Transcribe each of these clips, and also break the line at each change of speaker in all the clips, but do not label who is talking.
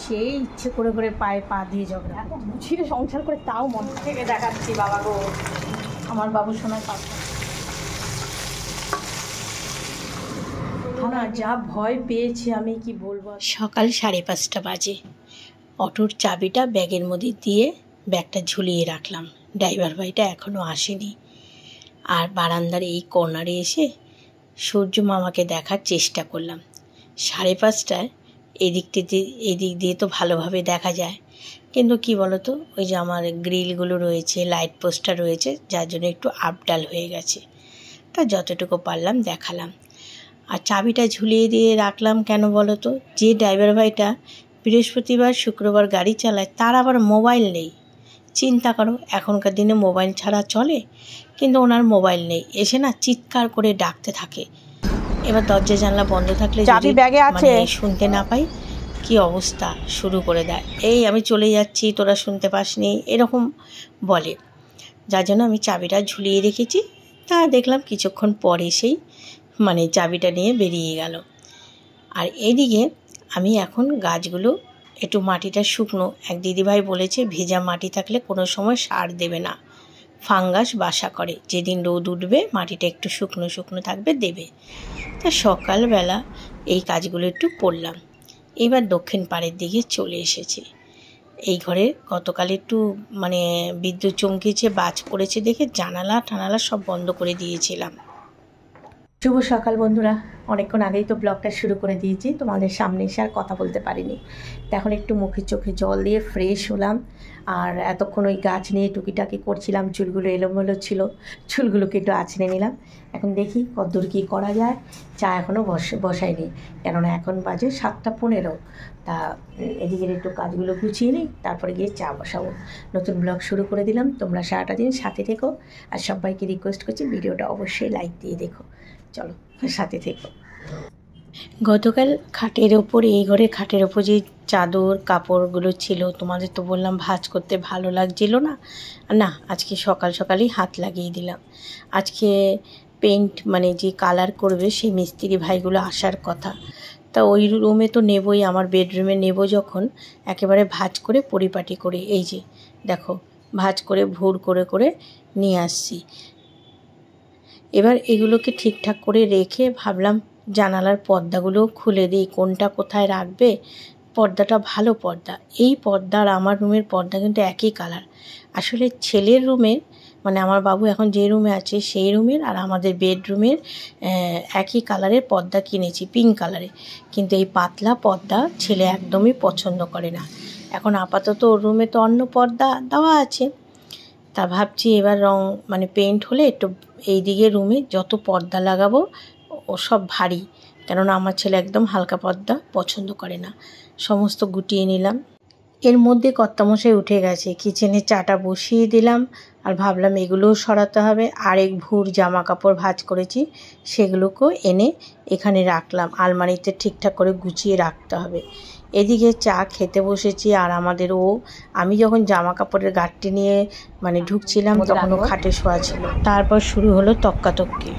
সেই ইচ্ছে করে করে পায়ে পা দিয়ে ঝগড়া, এত গুছিয়ে সংসার করে তাও মন থেকে দেখাচ্ছি বাবা গো, আমার বাবু শোনার পাশে না, যা ভয় পেয়েছি আমি কি বলবো। সকাল 5:30 বাজে, অটোর চাবিটা ব্যাগের মধ্যে দিয়ে ব্যাগটা ঝুলিয়ে রাখলাম। ড্রাইভার ভাইটা এখনও আসেনি। আর বারান্দার এই কর্নারে এসে সূর্য মামাকে দেখার চেষ্টা করলাম। 5:30টায় এদিক দিয়ে তো ভালোভাবে দেখা যায়, কিন্তু কি বলতো, ওই যে আমার গ্রিলগুলো রয়েছে, লাইট পোস্টটা রয়েছে, যার জন্য একটু আপডাল হয়ে গেছে। তা যতটুকু পারলাম দেখালাম। আর চাবিটা ঝুলিয়ে দিয়ে রাখলাম কেন বলো তো, যে ড্রাইভার ভাইটা বৃহস্পতিবার শুক্রবার গাড়ি চালায় তার আবার মোবাইল নেই। চিন্তা করো, এখনকার দিনে মোবাইল ছাড়া চলে, কিন্তু ওনার মোবাইল নেই। এসে না চিৎকার করে ডাকতে থাকে। এবার দরজা জানলা বন্ধ থাকলে যদি মানে শুনতে না পাই, কি অবস্থা শুরু করে দেয়, এই আমি চলে যাচ্ছি তোরা শুনতে পাসনি, এরকম বলে। যার জন্য আমি চাবিটা ঝুলিয়ে রেখেছি। তা দেখলাম কিছুক্ষণ পরে সেই মানে চাবিটা নিয়ে বেরিয়ে গেল। আর এদিকে আমি এখন গাছগুলো একটু মাটিটা শুকনো, এক দিদিভাই বলেছে ভেজা মাটি থাকলে কোনো সময় সার দেবে না, ফাঙ্গাস বাসা করে, যেদিন রোদ উঠবে মাটিটা একটু শুকনো শুকনো থাকবে দেবে। তা সকালবেলা এই কাজগুলো একটু করলাম। এবার দক্ষিণ পাড়ের দিকে চলে এসেছি। এই ঘরে গতকাল একটু মানে বিদ্যুৎ চমকেছে, বাজ পড়েছে দেখে জানালা টানালা সব বন্ধ করে দিয়েছিলাম। শুভ সকাল বন্ধুরা, অনেকক্ষণ আগেই তো ব্লগটা শুরু করে দিয়েছি, তোমাদের সামনে এসে আর কথা বলতে পারিনি। তো এখন একটু মুখে চোখে জল দিয়ে ফ্রেশ হলাম। আর এতক্ষণ ওই গাছ নিয়ে টুকিটাকি করছিলাম, চুলগুলো এলোমেলো ছিল, চুলগুলোকে একটু আঁচড়ে নিলাম। এখন দেখি কতদূর কী করা যায়। চা এখনও বসাইনি, কেননা এখন বাজে 7:15। তা এদিকের একটু কাজগুলো গুছিয়ে নিই, তারপরে গিয়ে চা বসাবো। নতুন ব্লগ শুরু করে দিলাম, তোমরা সারাটা দিন সাথে থেকো। আর সবাইকে রিকোয়েস্ট করছি ভিডিওটা অবশ্যই লাইক দিয়ে দেখো। চলো সাথে থেকো। গতকাল খাটের ওপরে, এই ঘরে খাটের ওপর যে চাদর কাপড়গুলো ছিল, তোমাদের তো বললাম ভাঁজ করতে ভালো লাগছিল না, আজকে সকাল সকালই হাত লাগিয়ে দিলাম। আজকে পেইন্ট মানে যে কালার করবে সেই মিস্ত্রি ভাইগুলো আসার কথা। তা ওই রুমে তো নেবই, আমার বেডরুমে নেব যখন, একেবারে ভাঁজ করে পরিপাটি করে, এই যে দেখো ভাঁজ করে ভুর করে করে নিয়ে আসছি। এবার এগুলোকে ঠিকঠাক করে রেখে ভাবলাম জানালার পর্দাগুলো খুলে দিই, কোনটা কোথায় রাখবে। পর্দাটা ভালো পর্দা, এই পর্দা আর আমার রুমের পর্দা কিন্তু একই কালার। আসলে ছেলের রুমের মানে আমার বাবু এখন যে রুমে আছে সেই রুমের আর আমাদের বেডরুমের একই কালারের পর্দা কিনেছি, পিঙ্ক কালারে। কিন্তু এই পাতলা পর্দা ছেলে একদমই পছন্দ করে না। এখন আপাতত ওর রুমে তো অন্য পর্দা দেওয়া আছে। তা ভাবছি এবার রং মানে পেইন্ট হলে একটু এই দিকে রুমে যত পর্দা লাগাবো ও সব ভারী, কেননা আমার ছেলে একদম হালকা পর্দা পছন্দ করে না। সমস্ত গুটিয়ে নিলাম। এর মধ্যে কর্তামশাই উঠে গেছে, কিচেনে চাটা বসিয়ে দিলাম। আর ভাবলাম এগুলোও সরাতে হবে। আরেক ভুর জামা কাপড় ভাঁজ করেছি সেগুলোকেও এনে এখানে রাখলাম, আলমারিতে ঠিকঠাক করে গুছিয়ে রাখতে হবে। এদিকে চা খেতে বসেছি। আর আমাদের আমি যখন জামা কাপড়ের গাঁটটি নিয়ে মানে ঢুকছিলাম তখন ও খাটে শোয়া ছিল। তারপর শুরু হলো তক্কাতক্কি।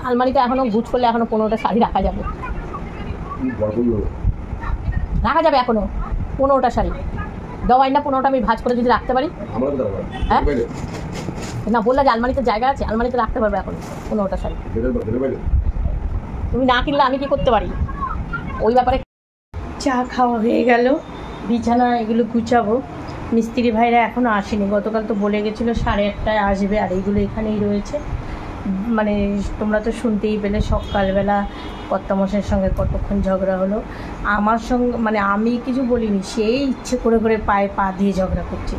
আলমারিতে এখনও গুছ করলে এখনও 15টা শাড়ি রাখা যাবে, এখনও 15টা শাড়ি দেওয়াই না। 15টা আমি ভাঁজ করে যদি রাখতে পারি, হ্যাঁ না বললা যে আলমারিতে জায়গা আছে, আলমারিতে রাখতে পারবে এখন 15টা শাড়ি। তুমি না কিনলে আমি কি করতে পারি ওই ব্যাপারে। চা খাওয়া হয়ে গেল, বিছানা এগুলো গুছাবো। মিস্ত্রি ভাইরা এখনও আসেনি, গতকাল তো বলে গেছিলো 8:30টায় আসবে। আর এইগুলো এখানেই রয়েছে, মানে তোমরা তো শুনতেই পেলে সকালবেলা কর্তামশাইয়ের সঙ্গে কতক্ষণ ঝগড়া হলো। আমার সঙ্গে মানে আমি কিছু বলিনি, সেই ইচ্ছে করে করে পায়ে পা দিয়ে ঝগড়া করছে।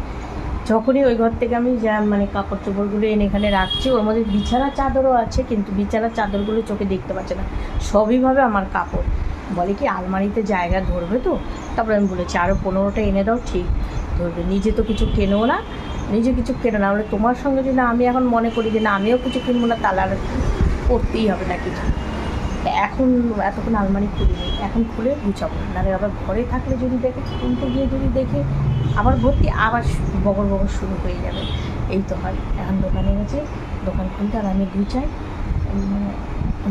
যখনই ওই ঘর থেকে আমি মানে কাপড় চোপড়গুলো এনে এখানে রাখছি, ওর মধ্যে বিছানার চাদরও আছে, কিন্তু বিছানার চাদরগুলো চোখে দেখতে পাচ্ছে না, সবইভাবে আমার কাপড়। বলে কি আলমারিতে জায়গা ধরবে তো। তারপরে আমি বলেছি আরও 15টা এনে দাও, ঠিক ধরবে। নিজে তো কিছু কেনো না, নিজে কিছু কেনো না, বলে তোমার সঙ্গে যদি আমি এখন মনে করি যে না আমিও কিছু কিনবো না, তাহলে আর করতেই হবে না কিছু। এখন এতক্ষণ আলমারি খুলিনি, এখন খুলে গুছাবো, নাহলে আবার ঘরে থাকলে যদি দেখে কিনতে গিয়ে যদি দেখে আবার ভর্তি, আবার বগর শুরু হয়ে যাবে। এই তো হয়। এখন দোকানে গেছে, দোকান খুলতে আর আমি গুছাই।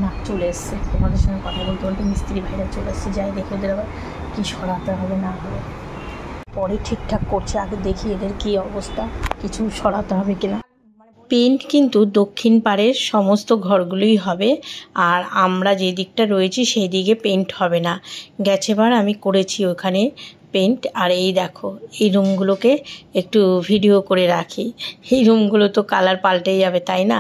না চলে এসছে, তোমাদের সঙ্গে কথা বলতে বলতে মিস্ত্রি ভাইরা চলে এসছে, যাই দেখে ওদের আবার কী কি সরাতে হবে না হবে, পরে ঠিকঠাক করছে, আগে দেখি এদের কি অবস্থা, কিছু সরাতে হবে কিনা। পেন্ট কিন্তু দক্ষিণ পাড়ের সমস্ত ঘরগুলোই হবে, আর আমরা যে দিকটা রয়েছি সেই দিকে পেন্ট হবে না। গেছেবার আমি করেছি ওখানে পেন্ট। আর এই দেখো এই রুমগুলোকে একটু ভিডিও করে রাখি, এই রুমগুলো তো কালার পাল্টে যাবে তাই না।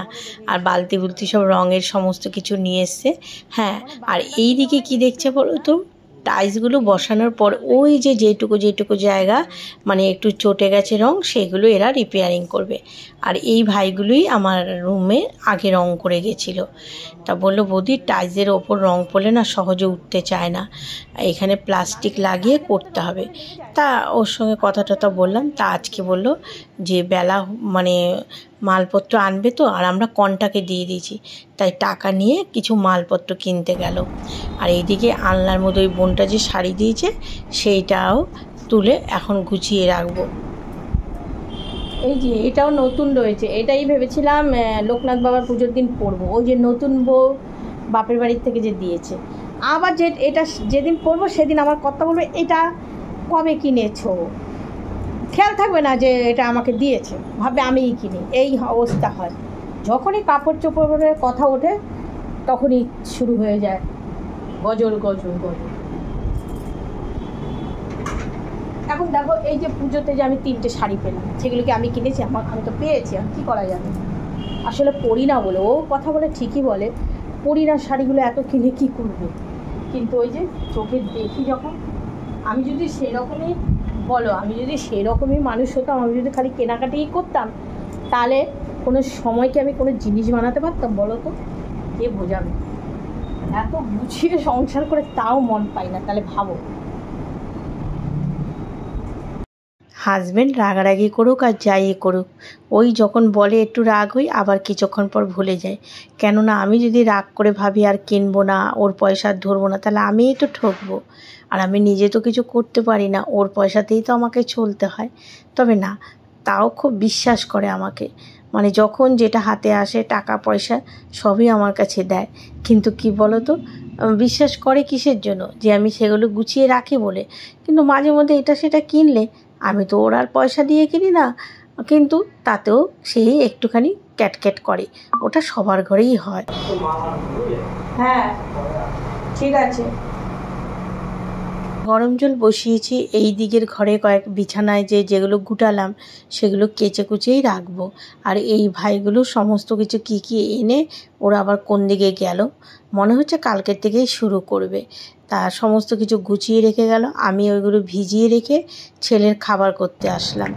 আর বালতি বুলতি সব রঙের সমস্ত কিছু নিয়ে এসছে। হ্যাঁ, আর এই দিকে কি দেখছে বলো তো, টাইলসগুলো বসানোর পর ওই যে যেটুকু জায়গা মানে একটু চটে গেছে রং, সেগুলো এরা রিপেয়ারিং করবে। আর এই ভাইগুলোই আমার রুমে আগে রং করে গেছিলো। তা বললো বৌদি টাইলসের ওপর রং পড়লে না সহজে উঠতে চায় না, এখানে প্লাস্টিক লাগিয়ে করতে হবে। তা ওর সঙ্গে কথা টথা বললাম। তা আজকে বললো যে বেলা মানে মালপত্র আনবে তো, আর আমরা কন্টাকে দিয়ে দিয়েছি, তাই টাকা নিয়ে কিছু মালপত্র কিনতে গেল। আর এইদিকে আলনার মধ্যে ওই বোনটা যে শাড়ি দিয়েছে সেইটাও তুলে এখন গুছিয়ে রাখবো। এই যে এটাও নতুন রয়েছে, এটাই ভেবেছিলাম লোকনাথ বাবার পুজোর দিন পরবো, ওই যে নতুন বউ বাপের বাড়ির থেকে যে দিয়েছে। আবার যে এটা যেদিন পরবো সেদিন আমার কথা বলবে এটা কবে কিনেছো, খেয়াল থাকবে না যে এটা আমাকে দিয়েছে, ভাববে আমিই কিনি। এই অবস্থা হয়, যখনই কাপড় চোপড়ের কথা ওঠে তখনই শুরু হয়ে যায় গজল। এখন দেখো এই যে পুজোতে যে আমি 3টে শাড়ি পেলাম, সেগুলোকে আমি কিনেছি, আমি তো পেয়েছি, আমি কী করা যাবে। আসলে পরি না বলে, ও কথা বলে ঠিকই বলে, পরি না শাড়িগুলো এত কিনে কী করবো। কিন্তু ওই যে চোখে দেখি যখন, আমি যদি সেরকমই বলো, আমি যদি সেরকমই মানুষ হতাম, আমি যদি খালি কেনাকাটিই করতাম, তাহলে কোনো সময় কি আমি কোনো জিনিস বানাতে পারতাম বলো তো? কে বোঝাবে, এত গুছিয়ে সংসার করে তাও মন পাই না, তাহলে ভাবো। হাজব্যান্ড রাগারাগি করুক আর যাই করুক, ওই যখন বলে একটু রাগ হই, আবার কিছুক্ষণ পর ভুলে যায়। কেননা আমি যদি রাগ করে ভাবি আর কিনবো না, ওর পয়সা ধরবো না, তাহলে আমিই তো ঠকবো। আর আমি নিজে তো কিছু করতে পারি না, ওর পয়সাতেই তো আমাকে চলতে হয়। তবে না, তাও খুব বিশ্বাস করে আমাকে, মানে যখন যেটা হাতে আসে টাকা পয়সা সবই আমার কাছে দেয়। কিন্তু কি বলো তো, বিশ্বাস করে কিসের জন্য, যে আমি সেগুলো গুছিয়ে রাখি বলে। কিন্তু মাঝে মধ্যে এটা সেটা কিনলে আমি তো ওর আর পয়সা দিয়ে কিনি না, কিন্তু তাতেও সেই একটুখানি ক্যাটক্যাট করে, ওটা সবার ঘরেই হয়। হ্যাঁ ঠিক আছে, গরম জল বসিয়েছি। এই দিকের ঘরে কয়েক বিছানায় যেগুলো গুটালাম সেগুলো কেচে কুচেই রাখবো। আর এই ভাইগুলো সমস্ত কিছু কি এনে ওরা আবার কোন দিকে গেল, মনে হচ্ছে কালকের থেকেই শুরু করবে। তা সমস্ত কিছু গুছিয়ে রেখে গেল, আমি ওইগুলো ভিজিয়ে রেখে ছেলের খাবার করতে আসলাম।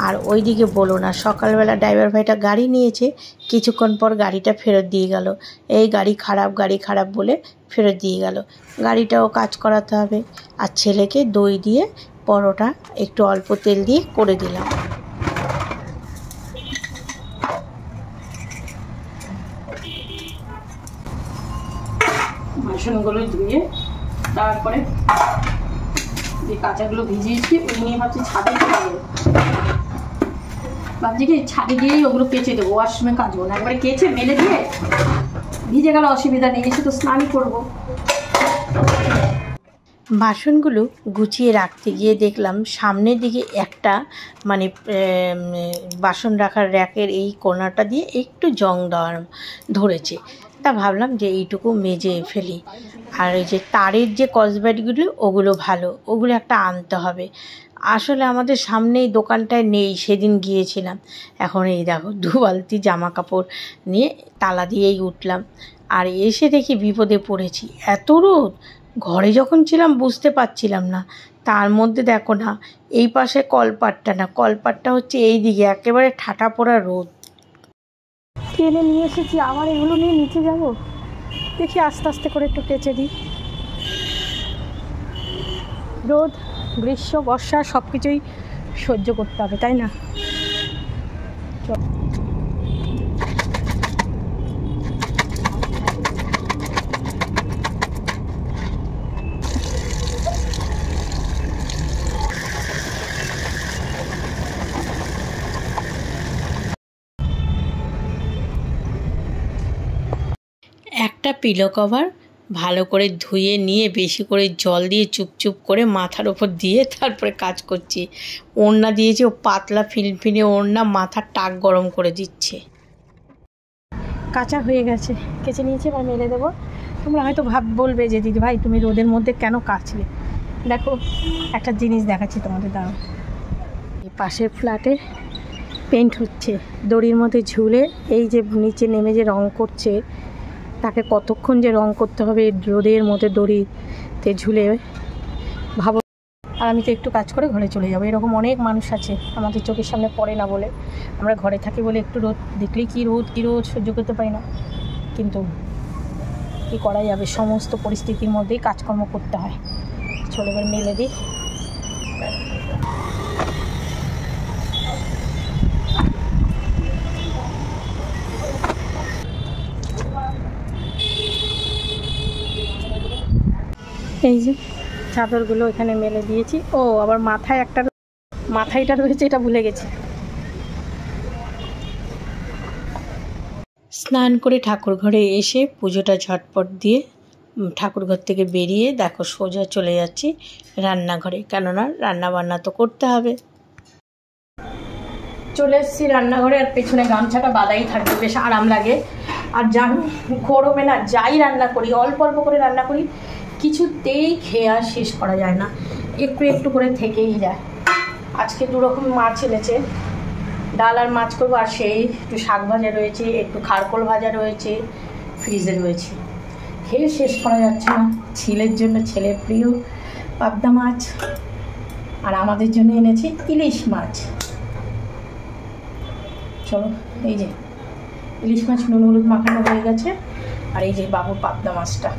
আর ওই দিকে বলো না, সকালবেলা ড্রাইভার ভাইটা গাড়ি নিয়েছে, কিছুক্ষণ পর গাড়িটা ফেরত দিয়ে গেল। এই গাড়ি খারাপ বলে ফেরত দিয়ে গেল। গাড়িটাও কাজ করাতে হবে। আর ছেলেকে দই দিয়ে পরোটা একটু অল্প তেল দিয়ে করে দিলাম। বাসনগুলো ধুয়ে তারপরে যে কাঁচাগুলো ভিজিয়েছি ওই নিয়ে ভাবছি ছাদে যাবো, ভাবছি কি ছাদে গিয়েই ওগুলো কেচে দেবো, ওয়াশরুমে কাচবো না, একবারে কেচে মেলে দিয়ে ভিজে গেলে অসুবিধা নেই, এসে তো স্নানই করবো। বাসনগুলো গুছিয়ে রাখতে গিয়ে দেখলাম সামনের দিকে একটা মানে বাসন রাখার র্যাকের এই কোণাটা দিয়ে একটু জং ধরেছে। তা ভাবলাম যে এইটুকু মেজে ফেলি। আর এই যে তারের যে কসব্যাটগুলো ওগুলো ভালো, ওগুলো একটা আনতে হবে। আসলে আমাদের সামনেই দোকানটায় নেই, সেদিন গিয়েছিলাম। এখন এই দেখো 2 বালতি জামা কাপড় নিয়ে তালা দিয়েই উঠলাম। আর এসে দেখি বিপদে পড়েছি, এত রোদ। ঘরে যখন ছিলাম বুঝতে পারছিলাম না, তার মধ্যে দেখো না এই পাশে কলপাটটা না, কলপাটটা হচ্ছে এই দিকে, একেবারে ঠাটা পড়া রোদ। টেনে নিয়ে এসেছি, আবার এগুলো নিয়ে নিচে যাব, দেখি আস্তে আস্তে করে একটু কেচে দিই। রোদ গ্রীষ্ম বর্ষা সব কিছুই সহ্য করতে হবে, তাই না? একটা পিলো কভার ভালো করে ধুয়ে নিয়ে বেশি করে জল দিয়ে চুপচুপ করে মাথার ওপর দিয়ে তারপরে কাজ করছি। ওড়না দিয়েছি, ও পাতলা ফিনফিনে ওড়না, মাথার টাক গরম করে দিচ্ছে। কাঁচা হয়ে গেছে, কেচে নিয়েছি, এবার মেলে দেবো। তোমরা হয়তো বলবে যে দিদি ভাই তুমি রোদের মধ্যে কেন কাচলে। দেখো একটা জিনিস দেখাচ্ছি তোমাদের, দাঁড়াও। এই পাশের ফ্ল্যাটে পেন্ট হচ্ছে, দড়ির মধ্যে ঝুলে এই যে নিচে নেমে যে রং করছে, তাকে কতক্ষণ যে রং করতে হবে রোদের মধ্যে দড়িতে ঝুলে, ভাবো। আর আমি তো একটু কাজ করে ঘরে চলে যাবো। এরকম অনেক মানুষ আছে, আমাদের চোখের সামনে পড়ে না বলে, আমরা ঘরে থাকি বলে একটু রোদ দেখলেই কী রোদ সহ্য করতে পারি না। কিন্তু কী করা যাবে, সমস্ত পরিস্থিতির মধ্যেই কাজকর্ম করতে হয়। চলো এবার মেলে দিই। এই যে চাদরগুলো এখানে মেলে দিয়েছি। ও আবার মাথায়টা রয়েছে, এটা ভুলে গেছি। স্নান করে ঠাকুর ঘরে এসে পুজোটা ঝটপট দিয়ে ঠাকুর ঘর থেকে বেরিয়ে দেখো সোজা চলে যাচ্ছি রান্নাঘরে, কেননা রান্না বান্না তো করতে হবে। চলে এসেছি রান্নাঘরে, আর পেছনে গামছাটা বাঁধাই থাকবে, বেশ আরাম লাগে। আর জানো গরমে না যাই রান্না করি, অল্প অল্প করে রান্না করি, কিছুতেই খেয়ে আর শেষ করা যায় না, একটু একটু করে থেকেই যায়। আজকে দুরকম মাছ এনেছে, ডাল আর মাছ করবো, আর সেই একটু শাক ভাজা রয়েছে, একটু খারকোল ভাজা রয়েছে, ফ্রিজে রয়েছে, খেয়ে শেষ করা যাচ্ছে না। ছেলের জন্য, ছেলের প্রিয় পাবদা মাছ, আর আমাদের জন্য এনেছি ইলিশ মাছ। চলো, এই যে ইলিশ মাছ নুন হলুদ মাখানো হয়ে গেছে, আর এই যে বাবুর পাবদা মাছটা।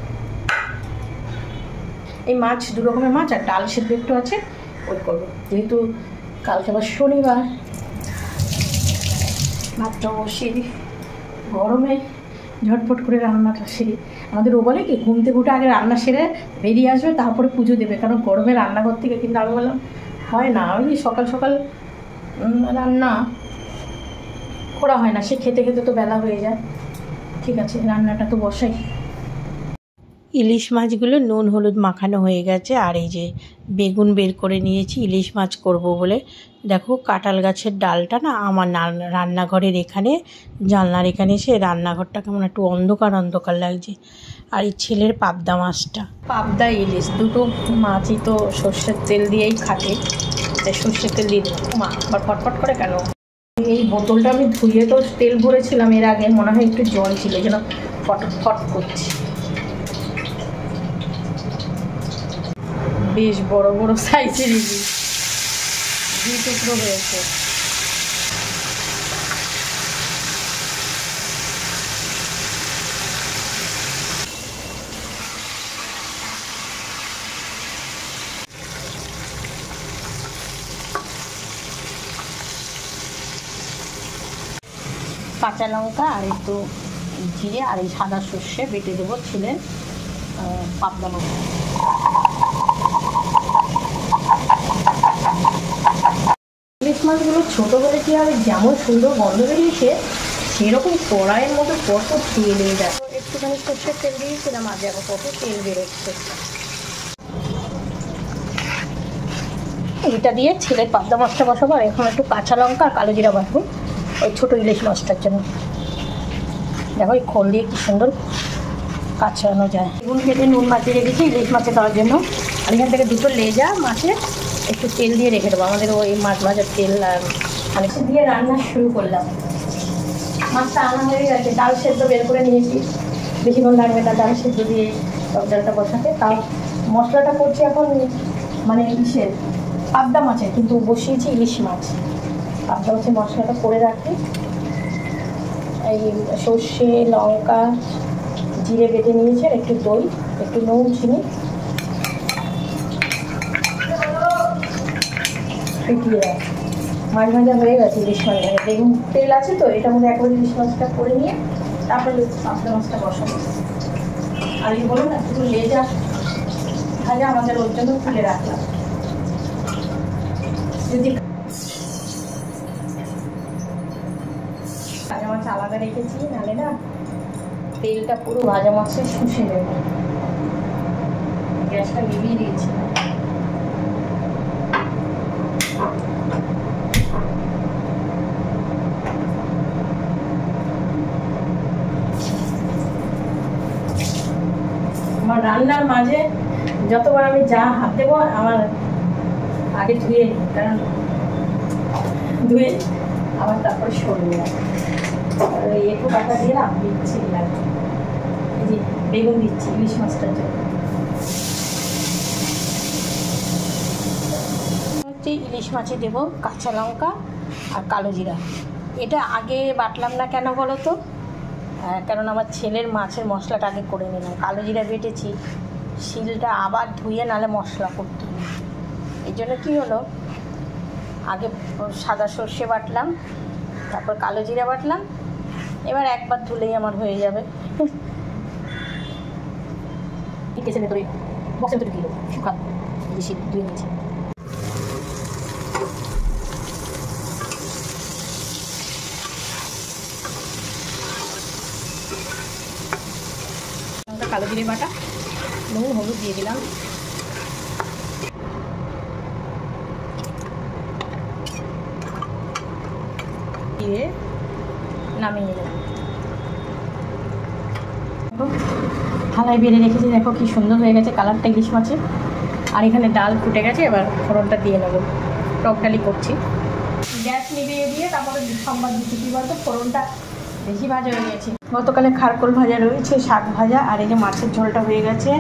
এই মাছ দু রকমের মাছ, আর ডাল সেদ্ধ একটু আছে, ওই করবো, যেহেতু কালকে আবার শনিবার। ভাতটা বসিয়ে দিই, গরমে ঝটপট করে রান্নাটা সেরে। আমাদের ও বলে কি ঘুম থেকে উঠে আগে রান্না সেরে বেরিয়ে আসবে, তারপরে পুজো দেবে, কারণ গরমে রান্নাঘর থেকে। কিন্তু আমি বললাম হয় না, ওই সকাল সকাল রান্না করা হয় না, সে খেতে খেতে তো বেলা হয়ে যায়। ঠিক আছে, রান্নাটা তো বসাই। ইলিশ মাছগুলো নুন হলুদ মাখানো হয়ে গেছে, আর এই যে বেগুন বের করে নিয়েছি ইলিশ মাছ করব বলে। দেখো কাঁঠাল গাছের ডালটা না আমার রান্নাঘরের এখানে, জানলার এখানে এসে রান্নাঘরটা কেমন একটু অন্ধকার অন্ধকার লাগছে। আর এই ছেলের পাবদা মাছটা, পাবদা ইলিশ দুটো মাছই তো সর্ষের তেল দিয়েই খাটে, তাই সর্ষের তেল দিয়ে দেবো। মা আবার ফটফট করে কেন? এই বোতলটা আমি ধুয়ে তো তেল ভরেছিলাম এর আগে, মনে হয় একটু জল ছিল, যেন ফটফট করছে। বেশ বড় বড় সাইজের ইলিশ, দুই টুকরো হয়েছে। কাঁচা লঙ্কা আর একটু জিরে আর এই সাদা সর্ষে বেটে দেবো ছেলে পাবদা মাছ। ইলিশ মাছগুলো ছোটো হলে কী হবে, যেমন সুন্দর গন্ধ বেরিয়েছে, সেরকম কড়াইয়ের মতো কত তেল হয়ে যায়। একটুখানি সর্ষের তেল দিয়েছিলাম, আর দেখো কত তেল বেরোচ্ছে। এটা দিয়ে ছেলের পাবদা মাছটা বসাবো, আর এখন একটু কাঁচা লঙ্কা আর কালো জিরা বাটবো ওই ছোটো ইলিশ মাছটার জন্য। দেখো এই খোল দিয়ে কী সুন্দর কাঁচানো যায়। বেগুন কেটে নুন মাখিয়ে রেখেছি ইলিশ মাছে দেওয়ার জন্য, আর এখান থেকে দুটো লেজা মাছে একটু তেল দিয়ে রেখে দেবো, আমাদের ওই মাছ ভাজার তেল আর দিয়ে রান্না শুরু করলাম। মাছটা আনা হয়ে গেছে, ডাল সেদ্ধ বের করে নিয়েছি, বেশিক্ষণ লাগবে না ডাল সেদ্ধ দিয়ে টক ডালটা বসাতে। তাও মশলাটা করছি এখন, মানে ইলিশের পাবদা মাছের, কিন্তু বসিয়েছি ইলিশ মাছ। পাবদা মাছের মশলাটা করে রাখি, এই সর্ষে লঙ্কা জিরে বেটে নিয়েছি, আর একটু দই, একটু নুন চিনি ফিটিয়ে রাখি। মাছ ভাজা হয়ে গেছে, ইলিশ মাছ ভাজা, বেগুন তেল আছে তো, এটার মধ্যে একবার ইলিশ মাছটা করে নিয়ে তারপরে পাবদা মাছটা বসাবো। আর এই বলো না একটু লেজা ভাজা আমাদের ওর জন্য তুলে রাখলাম। যদি ভাজা মাছ আলাদা রেখেছি, নাহলে না তেলটা পুরো ভাজা মাছে শুষে নেবে। গ্যাসটা নিভিয়ে দিয়েছি। আমার রান্নার মাঝে যতবার আমি যা হাত দেবো আমার আগে ধুয়ে নিই, কারণ ধুয়ে আবার তারপরে সরবে না। একটু কাটা দিয়ে না বিচ্ছিরি লাগবে। এই যে বেগুন দিচ্ছি ইলিশ মাছটার জন্য। হচ্ছে ইলিশ মাছে দেবো কাঁচা লঙ্কা আর কালো জিরা। এটা আগে বাটলাম না কেন বলো তো? কারণ আমার ছেলের মাছের মশলাটা আগে করে নিলাম। কালো জিরা বেটেছি, শিলটা আবার ধুয়ে নাহলে মশলা করতে হবে। এই জন্য কী হলো, আগে সাদা সর্ষে বাটলাম, তারপর কালো জিরা বাটলাম, এবার একবার ধুলেই আমার হয়ে যাবে। কেসের ভেতরে বক্সের ভেতরে কিলো শুকান শিল ধুয়ে নিয়েছি। কালো জিরে বাটা, নুন হলুদ দিয়ে দিলাম, দিয়ে নামিয়ে দিলাম। থালায় বেড়ে রেখেছি, দেখো কি সুন্দর হয়ে গেছে কালারটা ইলিশ মাছের। আর এখানে ডাল ফুটে গেছে, এবার ফোড়নটা দিয়ে নেবো। টক ডালি করছি। গ্যাস নিভিয়ে দিয়ে তারপরে সম্বাদ দিচ্ছি কী বলতো, ফোড়নটা বেশি ভাজা হয়ে গেছে। গতকালে খারকোল ভাজা রয়েছে, শাক ভাজা, আর এই যে মাছের ঝোলটা হয়ে গেছে,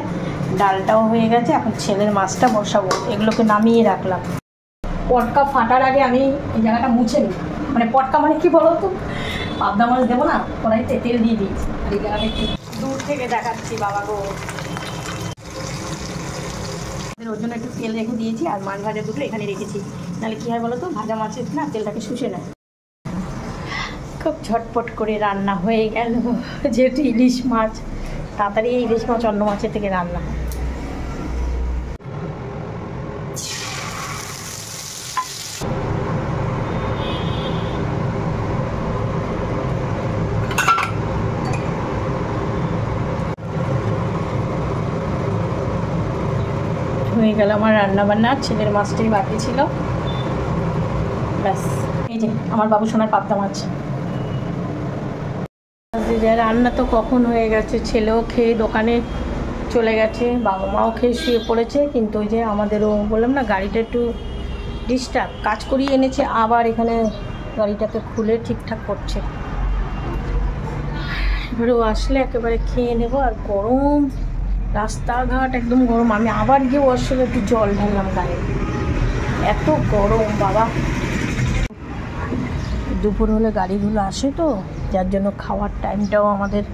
ডালটাও হয়ে গেছে। এখন ছেলের মাছটা বসাবো, এগুলোকে নামিয়ে রাখলাম। পটকা ফাটার আগে আমি এই জায়গাটা মুছে নিই। মানে পটকা মানে কি বলো তো, পাবদা মাছ দেবো না, কড়াইতে তেল দিয়ে দিয়েছি। আর এই জায়গাটা একটু দূর থেকে দেখাচ্ছি বাবা গো। ওর জন্য একটু তেল রেখে দিয়েছি, আর মাছ ভাজা দুটো এখানে রেখেছি। নাহলে কী হয় বলো তো, ভাজা মাছের না তেলটাকে শুষে নেয়। খুব ঝটপট করে রান্না হয়ে গেল, যেহেতু ইলিশ মাছ, তাড়াতাড়ি এই ইলিশ মাছ অন্য মাছের থেকে রান্না হয়। হয়ে গেল আমার রান্না বান্না, ছেলের মাছটাই বাকি ছিল, ব্যাস। এই যে আমার বাবু সোনার পাবদা মাছ। রান্না তো কখন হয়ে গেছে, ছেলেও খেয়ে দোকানে চলে গেছে, বাবা মাও খেয়ে শুয়ে পড়েছে। কিন্তু ওই যে আমাদেরও বললাম না, গাড়িটা একটু ডিস্টার্ব, কাজ করিয়ে এনেছে, আবার এখানে গাড়িটাকে খুলে ঠিকঠাক করছে। এবারে ও আসলে একেবারে খেয়ে নেব। আর গরম, রাস্তাঘাট একদম গরম। আমি আবার গিয়ে ওর সঙ্গে একটু জল ঢাললাম গায়ে, এত গরম বাবা। দুপুর হলে গাড়িগুলো আসে তো, যার জন্য খাওয়ার টাইমটাও আমাদের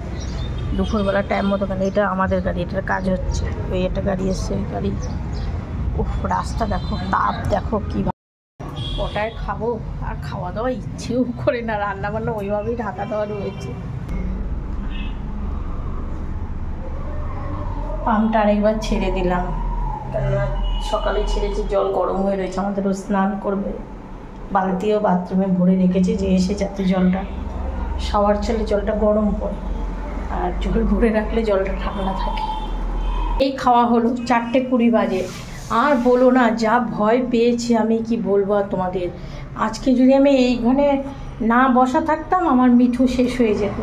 দুপুরবেলা টাইম মতো। কেন এটা আমাদের গাড়ি, এটার কাজ হচ্ছে। ওই একটা গাড়ি এসছে, ওই গাড়ি। উফ, রাস্তা দেখো, তাপ দেখো কী কটায় খাবো। আর খাওয়া দাওয়া ইচ্ছেও করে না, রান্না বান্না ওইভাবেই ঢাকা দেওয়া রয়েছে। পাম্পটা আরেকবার ছেড়ে দিলাম, কেননা সকালে ছেড়েছি, জল গরম হয়ে রয়েছে। আমাদেরও স্নান করবে, বালতিও বাথরুমে ভরে রেখেছি, যে এসে যাতে জলটা শাওয়ার চলে জলটা গরম পড়ে, আর জল ভরে রাখলে জলটা ঠান্ডা থাকে। এই খাওয়া হলো 4:20 বাজে। আর বলো না, যা ভয় পেয়েছি আমি, কি বলবো আর তোমাদের। আজকে যদি আমি এইখানে না বসা থাকতাম, আমার মিঠু শেষ হয়ে যেত।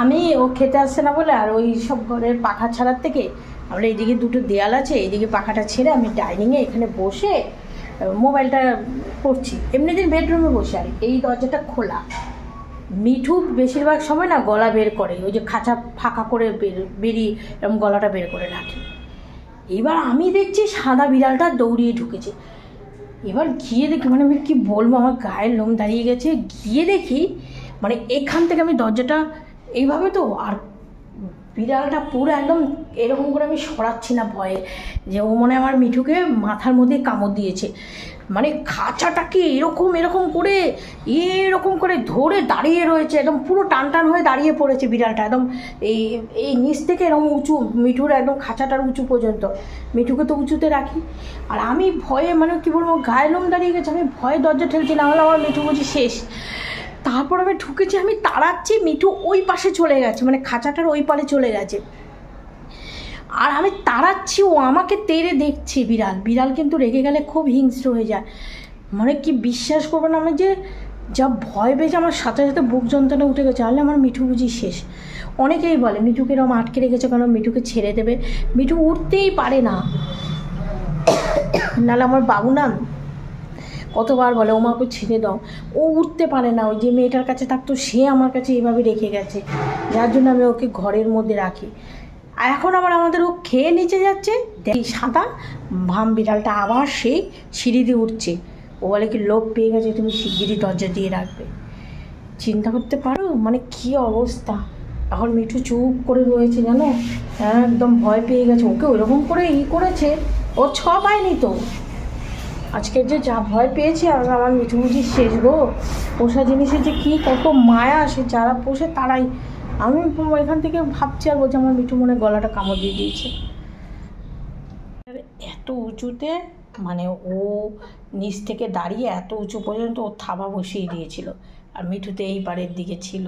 আমি ও খেতে আসছে না বলে, আর ওই সব ঘরের পাখা ছাড়ার থেকে আমরা এইদিকে দুটো দেয়াল আছে, এইদিকে পাখাটা ছেড়ে আমি ডাইনিংয়ে এখানে বসে মোবাইলটা করছি। এমনি দিন বেডরুমে বসে, আর এই দরজাটা খোলা। মিঠু বেশিরভাগ সময় না গলা বের করে, ওই যে খাঁচা ফাঁকা করে বেরিয়ে এরকম গলাটা বের করে রাখে। এবার আমি দেখছি সাদা বিড়ালটা দৌড়িয়ে ঢুকেছে। এবার গিয়ে দেখি, মানে আমি কী বলবো, আমার গায়ের লোম দাঁড়িয়ে গেছে। গিয়ে দেখি মানে এখান থেকে আমি দরজাটা এইভাবে তো, আর বিড়ালটা পুরো একদম এরকম করে আমি সরাচ্ছি না ভয়ে, যে ও মনে আমার মিঠুকে মাথার মধ্যে কামড় দিয়েছে। মানে খাঁচাটাকে এরকম করে ধরে দাঁড়িয়ে রয়েছে, একদম পুরো টান হয়ে দাঁড়িয়ে পড়েছে বিড়ালটা, একদম এই নিচ থেকে এরকম উঁচু, মিঠুর একদম খাঁচাটার উঁচু পর্যন্ত। মিঠুকে তো উঁচুতে রাখি, আর আমি ভয়ে, মানে কী বলবো, গায়ে লোম দাঁড়িয়ে গেছে। আমি ভয়ে দরজা ঠেলছি, না হলে আমার মিঠু বুঝি শেষ। তারপর আমি ঢুকেছি, আমি তাড়াচ্ছি, মিঠু ওই পাশে চলে গেছে, মানে খাঁচাটার ওই পারে চলে গেছে। আর আমি তাড়াচ্ছি, ও আমাকে তেড়ে দেখছে। বিড়াল কিন্তু রেগে গেলে খুব হিংস্র হয়ে যায়। মানে কি বিশ্বাস করবেন, আমি যে যা ভয় পেয়েছে, আমার সাথে সাথে বুক যন্ত্রণা উঠে গেছে। আলে আমার মিঠু বুঝি শেষ। অনেকেই বলে মিঠুকে এরকম আটকে রেখেছে কারণ মিঠুকে ছেড়ে দেবে, মিঠু উঠতেই পারে না। নাহলে আমার বাবু না কতবার বলে ওমাকে ছেড়ে দাও, ও উঠতে পারে না। ওই যে মেয়েটার কাছে থাকতো সে আমার কাছে এইভাবে রেখে গেছে, যার জন্য আমি ওকে ঘরের মধ্যে রাখি। আর এখন আবার আমাদের ও খেয়ে নিচে যাচ্ছে, দেখি সাদা ভাম বিড়ালটা আবার সেই সিঁড়ি দিয়ে উঠছে। ও বলে কি লোভ পেয়ে গেছে, তুমি শিগগিরই দরজা দিয়ে রাখবে। চিন্তা করতে পারো মানে কী অবস্থা। এখন মিঠু চুপ করে রয়েছে জানো, একদম ভয় পেয়ে গেছে। ওকে ওইরকম করে করেছে, ও ছ পায়নি তো। আজকে যে যা ভয় পেয়েছে, আর আমার মিঠু বুঝি শেষ গো। পোষা জিনিসের যে কী কত মায়া, সে যারা পোষে তারাই। আমি এখান থেকে ভাবছি আর বলছি আমার মিঠু মনে গলাটা কামড় দিয়ে দিয়েছে। এত উঁচুতে মানে ও নিচ থেকে দাঁড়িয়ে এত উঁচু পর্যন্ত ও থাবা বসিয়ে দিয়েছিল, আর মিঠুতে এই পাড়ের দিকে ছিল।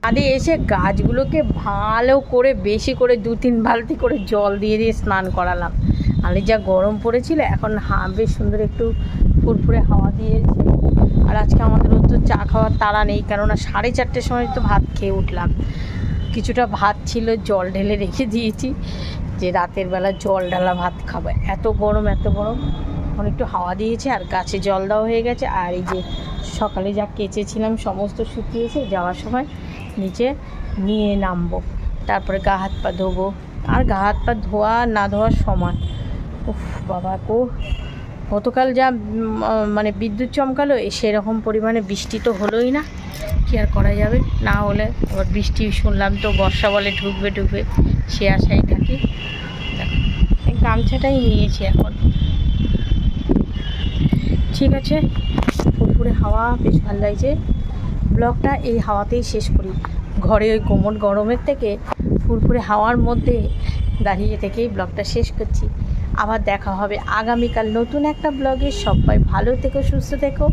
ছাদে এসে গাছগুলোকে ভালো করে বেশি করে 2-3 বালতি করে জল দিয়ে স্নান করালাম। আরে যা গরম পড়েছিল, এখন বেশ সুন্দর একটু ফুরফুরে হাওয়া দিয়েছে। আর আজকে আমাদের তো চা খাওয়ার তাড়া নেই, কেননা 4:30টার সময় তো ভাত খেয়ে উঠলাম। কিছুটা ভাত ছিল, জল ঢেলে রেখে দিয়েছি যে রাতের বেলা জল ঢালা ভাত খাবো। এত গরম এখন একটু হাওয়া দিয়েছে আর গাছে জল দেওয়া হয়ে গেছে। আর এই যে সকালে যা কেচেছিলাম সমস্ত শুকিয়েছে, যাওয়ার সময় নিচে নিয়ে নামবো, তারপরে গা হাত পা ধোবো। আর গা হাত পা ধোয়া না ধোয়ার সময় উফ বাবা গো, গতকাল যা মানে বিদ্যুৎ চমকালো, সেরকম পরিমাণে বৃষ্টি তো হলোই না, কি আর করা যাবে। না হলে আবার বৃষ্টি শুনলাম তো বর্ষা বলে ঢুকবে, সে আশাই থাকি। এই গামছাটাই নিয়েছি এখন। ঠিক আছে, ফুরফুরে হাওয়া বেশ ভালো লাগছে। ব্লগটা এই হাওয়াতেই শেষ করি। ঘরে ওই কোমর গরমের থেকে ফুরফুরে হাওয়ার মধ্যে দাঁড়িয়ে থেকেই ব্লগটা শেষ করছি। আবার দেখা হবে আগামীকাল নতুন একটা ব্লগে। সবাই ভালো থেকো, সুস্থ থেকো।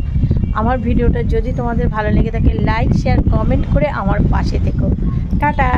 আমার ভিডিওটা যদি তোমাদের ভালো লেগে থাকে লাইক শেয়ার কমেন্ট করে আমার পাশে থেকো। টাটা।